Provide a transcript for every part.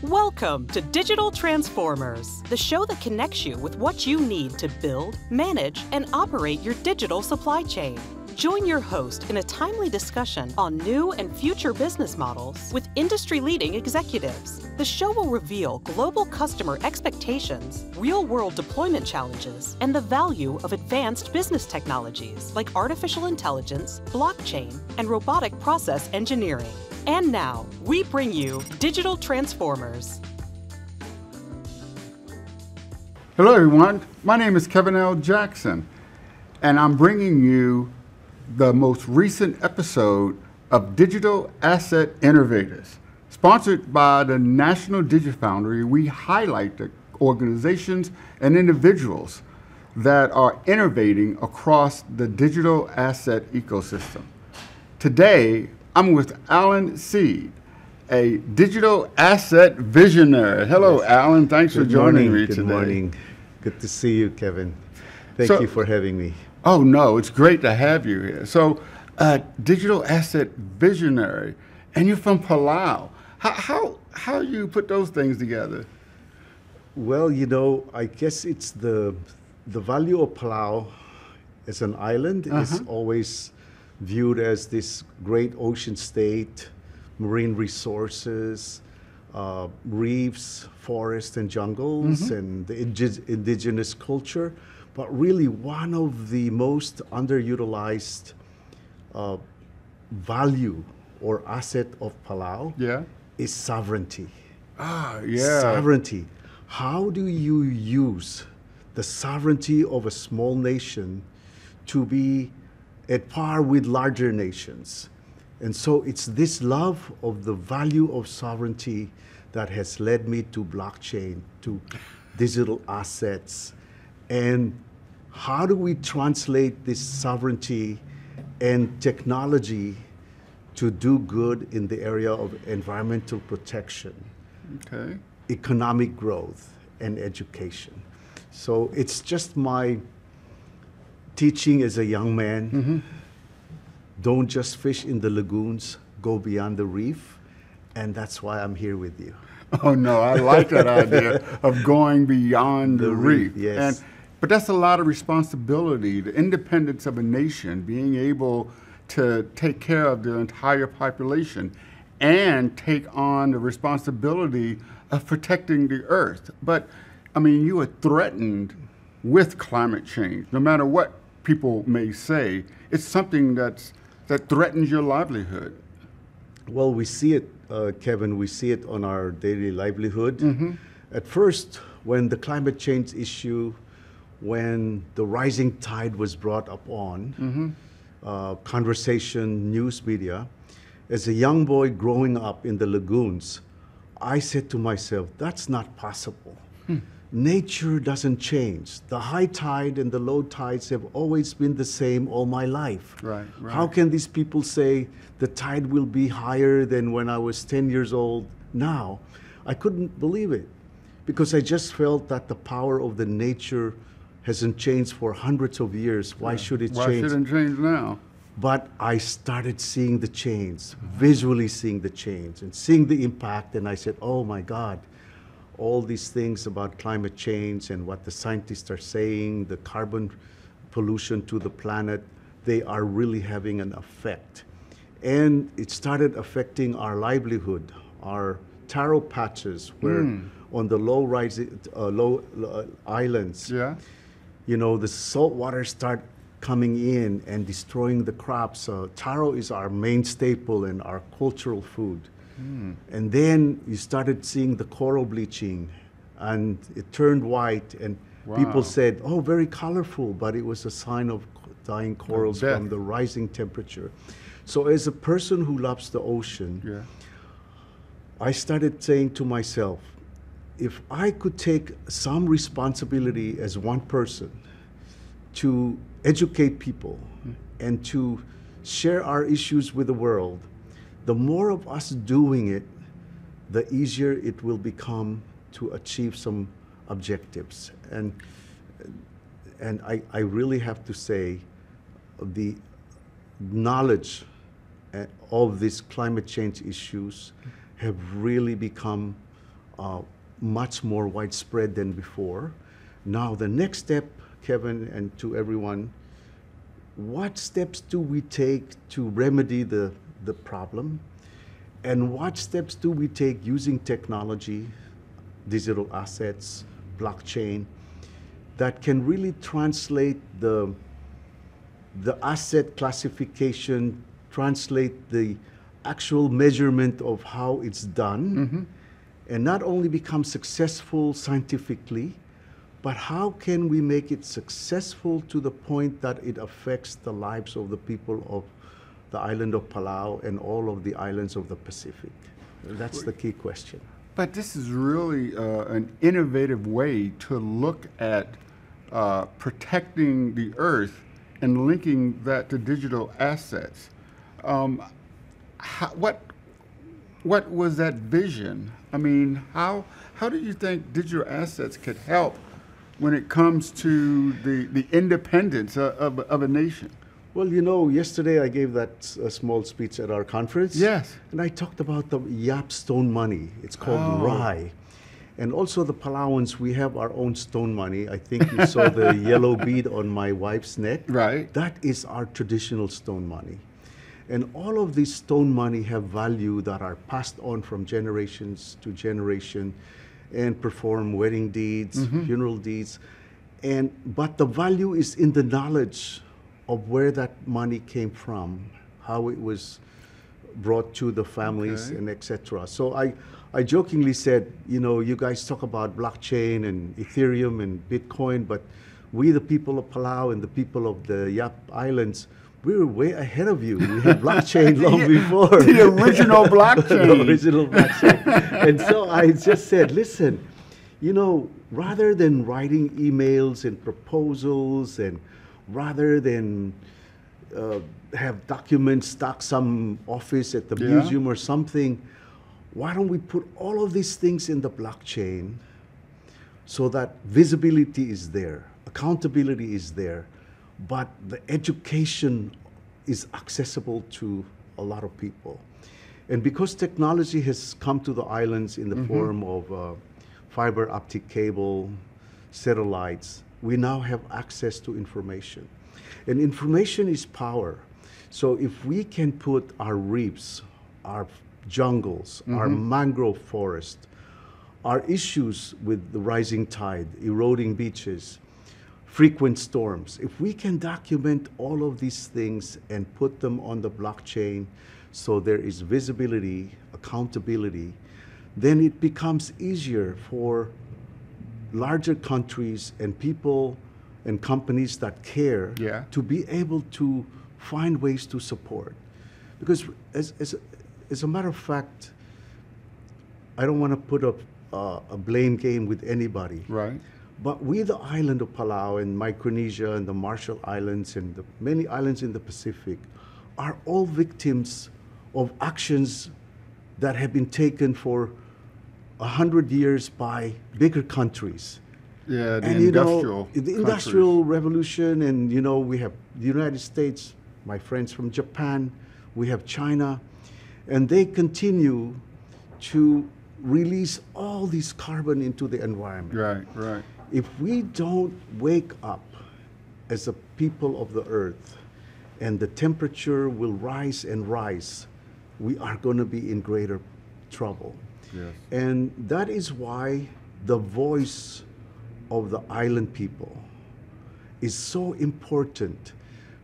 Welcome to Digital Transformers, the show that connects you with what you need to build, manage, and operate your digital supply chain. Join your host in a timely discussion on new and future business models with industry-leading executives. The show will reveal global customer expectations, real-world deployment challenges, and the value of advanced business technologies like artificial intelligence, blockchain, and robotic process engineering. And now, we bring you Digital Transformers. Hello everyone, my name is Kevin L. Jackson, and I'm bringing you the most recent episode of Digital Asset Innovators. Sponsored by the National DigiFoundry, we highlight the organizations and individuals that are innovating across the digital asset ecosystem. Today, I'm with Alan Seid, a digital asset visionary. Hello, yes. Alan. Thanks for joining me today. Good morning. Good to see you, Kevin. Thank you for having me. Oh, no, it's great to have you here. So, digital asset visionary, and you're from Palau. How you put those things together? Well, you know, I guess it's the value of Palau as an island is always viewed as this great ocean state, marine resources, reefs, forests and jungles, and the indigenous culture. But really one of the most underutilized value or asset of Palau is sovereignty. Sovereignty. How do you use the sovereignty of a small nation to be at par with larger nations? And so it's this love of the value of sovereignty that has led me to blockchain, to digital assets. And how do we translate this sovereignty and technology to do good in the area of environmental protection, economic growth, and education? So it's just my teaching as a young man. Don't just fish in the lagoons, go beyond the reef. And that's why I'm here with you. Oh no, I like that idea of going beyond the reef. Yes. But that's a lot of responsibility, the independence of a nation, being able to take care of the entire population and take on the responsibility of protecting the earth. But I mean, you are threatened with climate change. No matter what people may say, it's something that threatens your livelihood. Well, we see it, Kevin, we see it on our daily livelihood. At first, when the climate change issue, when the rising tide was brought up on, conversation, news media, as a young boy growing up in the lagoons, I said to myself, that's not possible. Nature doesn't change. The high tide and the low tides have always been the same all my life. Right. How can these people say the tide will be higher than when I was 10 years old now? I couldn't believe it because I just felt that the power of the nature hasn't changed for hundreds of years. Why should it change? Why shouldn't it change now? But I started seeing the change, visually seeing the change and seeing the impact, and I said, oh my God, all these things about climate change and what the scientists are saying, the carbon pollution to the planet, they are really having an effect. And it started affecting our livelihood, our taro patches, where on the low islands, you know, the salt water start coming in and destroying the crops. Taro is our main staple and our cultural food. And then you started seeing the coral bleaching and it turned white and people said, oh, very colorful, but it was a sign of dying corals from the rising temperature. So as a person who loves the ocean, I started saying to myself, if I could take some responsibility as one person to educate people and to share our issues with the world, the more of us doing it, the easier it will become to achieve some objectives. And I really have to say, the knowledge of these climate change issues have really become much more widespread than before. Now, the next step, Kevin, and to everyone, what steps do we take to remedy the problem? And what steps do we take using technology, digital assets, blockchain, that can really translate the asset classification, translate the actual measurement of how it's done, and not only become successful scientifically, but how can we make it successful to the point that it affects the lives of the people of the island of Palau and all of the islands of the Pacific? That's the key question. But this is really an innovative way to look at protecting the earth and linking that to digital assets. What was that vision? I mean, how do you think digital assets could help when it comes to the independence of a nation? Well, you know, yesterday I gave that small speech at our conference. Yes. And I talked about the Yap stone money. It's called Rai. And also the Palauans, we have our own stone money. I think you saw the yellow bead on my wife's neck. Right. That is our traditional stone money. And all of these stone money have value that are passed on from generations to generation and perform wedding deeds, funeral deeds. But the value is in the knowledge of where that money came from, how it was brought to the families, and etc. So I jokingly said, you know, you guys talk about blockchain and Ethereum and Bitcoin, but we, the people of Palau and the people of the Yap Islands, we were way ahead of you. We had blockchain long before. The original blockchain. The original blockchain. And so I just said, listen, you know, rather than writing emails and proposals, and rather than have documents stuck some office at the museum or something, why don't we put all of these things in the blockchain so that visibility is there, accountability is there, but the education is accessible to a lot of people. And because technology has come to the islands in the form of fiber optic cable, satellites, we now have access to information. And information is power. So if we can put our reefs, our jungles, our mangrove forest, our issues with the rising tide, eroding beaches, frequent storms, if we can document all of these things and put them on the blockchain so there is visibility, accountability, then it becomes easier for larger countries and people and companies that care to be able to find ways to support. Because as a matter of fact, I don't want to put a blame game with anybody. Right. But we, the island of Palau and Micronesia and the Marshall Islands and the many islands in the Pacific, are all victims of actions that have been taken for 100 years by bigger countries. Yeah, the And industrial the Industrial Revolution, and we have the United States, my friends from Japan, we have China, and they continue to release all this carbon into the environment. Right, right. If we don't wake up as a people of the earth, and the temperature will rise and rise, we are going to be in greater trouble. Yes. And that is why the voice of the island people is so important,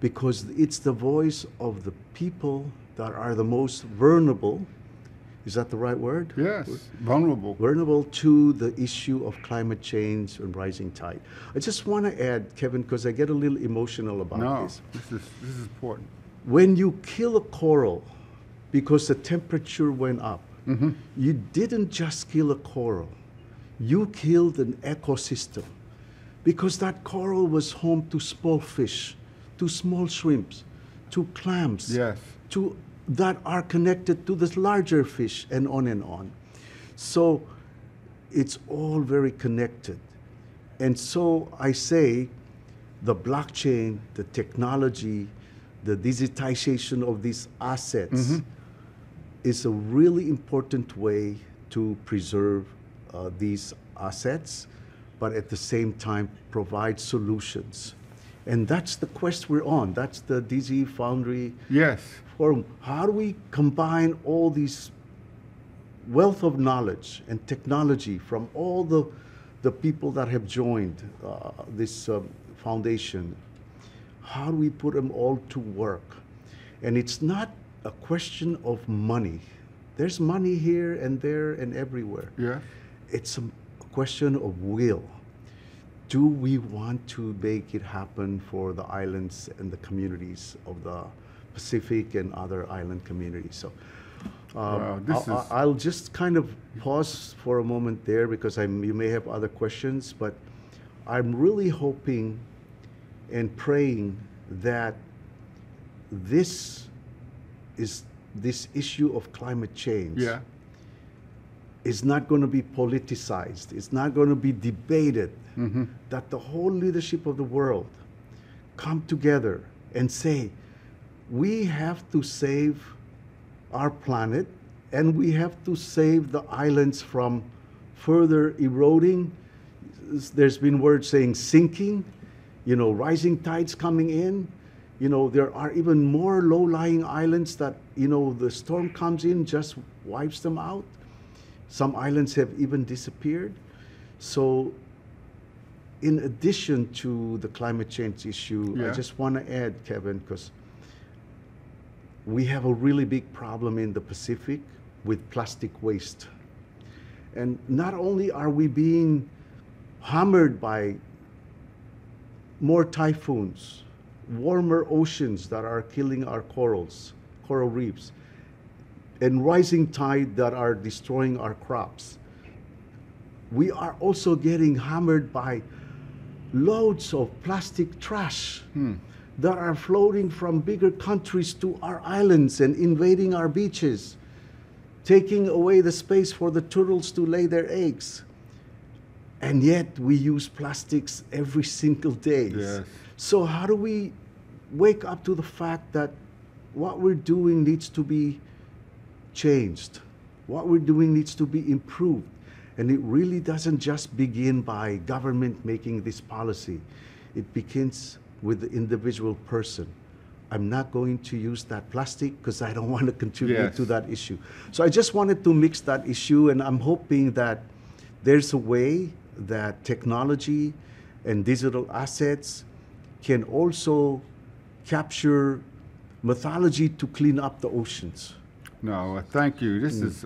because it's the voice of the people that are the most vulnerable. Is that the right word? Yes, vulnerable. Vulnerable to the issue of climate change and rising tide. I just want to add, Kevin, because I get a little emotional about this. This is important. When you kill a coral because the temperature went up, you didn't just kill a coral. You killed an ecosystem, because that coral was home to small fish, to small shrimps, to clams, Yes. that are connected to this larger fish, and on and on. So it's all very connected. And so I say the blockchain, the technology, the digitization of these assets is a really important way to preserve these assets, but at the same time provide solutions. And that's the quest we're on. That's the DZ Foundry Yes. Forum. How do we combine all these wealth of knowledge and technology from all the people that have joined this foundation? How do we put them all to work? And it's not a question of money. There's money here and there and everywhere. Yeah. It's a question of will. Do we want to make it happen for the islands and the communities of the Pacific and other island communities? So Wow, I'll just kind of pause for a moment there because you may have other questions, but I'm really hoping and praying that this issue of climate change Yeah. is not going to be politicized. It's not going to be debated. That the whole leadership of the world come together and say, we have to save our planet and we have to save the islands from further eroding. There's been words saying sinking, rising tides coming in. There are even more low-lying islands that, the storm comes in, just wipes them out. Some islands have even disappeared. So in addition to the climate change issue, Yeah. I just want to add, Kevin, because we have a really big problem in the Pacific with plastic waste. And not only are we being hammered by more typhoons, warmer oceans that are killing our coral reefs, and rising tide that are destroying our crops, we are also getting hammered by loads of plastic trash that are floating from bigger countries to our islands and invading our beaches, taking away the space for the turtles to lay their eggs. And yet we use plastics every single day. Yes. So how do we wake up to the fact that what we're doing needs to be changed? What we're doing needs to be improved. And it really doesn't just begin by government making this policy. It begins with the individual person. I'm not going to use that plastic because I don't want to contribute Yes. to that issue. So I just wanted to mix that issue, and I'm hoping that there's a way that technology and digital assets can also capture mythology to clean up the oceans. No, thank you. This is,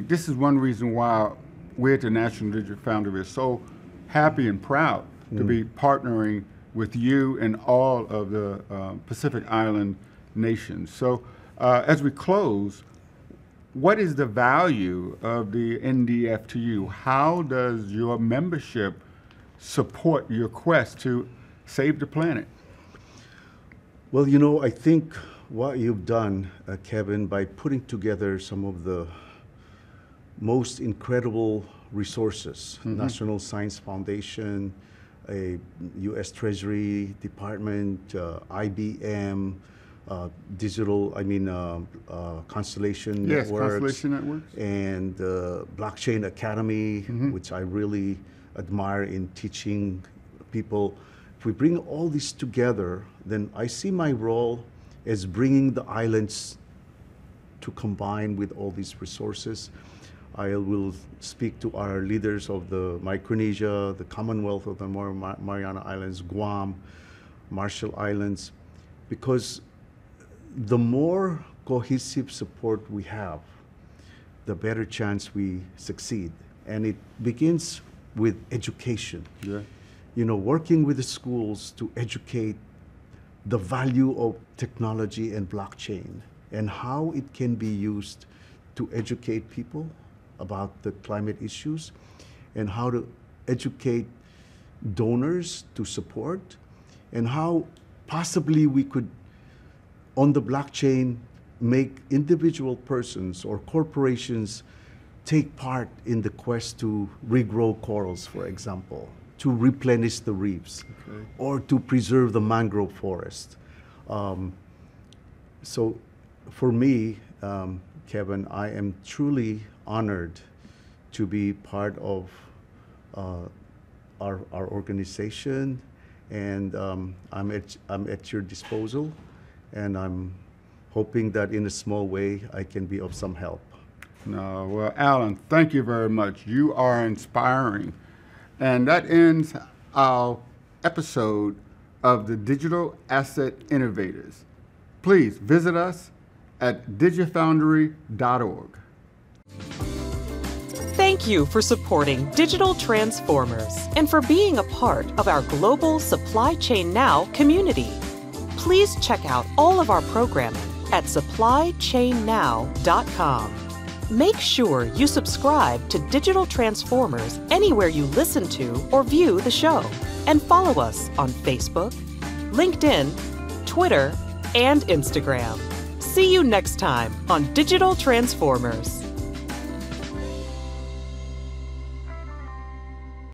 this is one reason why we at the National Digital Foundry are so happy and proud to be partnering with you and all of the Pacific Island nations. So as we close, what is the value of the NDF to you? How does your membership support your quest to save the planet? Well, I think what you've done, Kevin, by putting together some of the most incredible resources, National Science Foundation, a U.S. Treasury Department, IBM, Constellation Yes, Networks, Constellation Networks. and Blockchain Academy, which I really admire in teaching people. If we bring all this together, then I see my role as bringing the islands to combine with all these resources. I will speak to our leaders of the Micronesia, the Commonwealth of the Mariana Islands, Guam, Marshall Islands, because the more cohesive support we have, the better chance we succeed. And it begins with education. Yeah. Working with the schools to educate the value of technology and blockchain and how it can be used to educate people about the climate issues and how to educate donors to support and how possibly we could, on the blockchain, make individual persons or corporations take part in the quest to regrow corals, for example, to replenish the reefs, or to preserve the mangrove forest. So for me, Kevin, I am truly honored to be part of our organization, and I'm at your disposal, and I'm hoping that in a small way I can be of some help. No, well, Alan, thank you very much. You are inspiring. And that ends our episode of the Digital Asset Innovators. Please visit us at digifoundry.org. Thank you for supporting Digital Transformers and for being a part of our global Supply Chain Now community. Please check out all of our programming at supplychainnow.com. Make sure you subscribe to Digital Transformers anywhere you listen to or view the show, and follow us on Facebook, LinkedIn, Twitter, and Instagram. See you next time on Digital Transformers.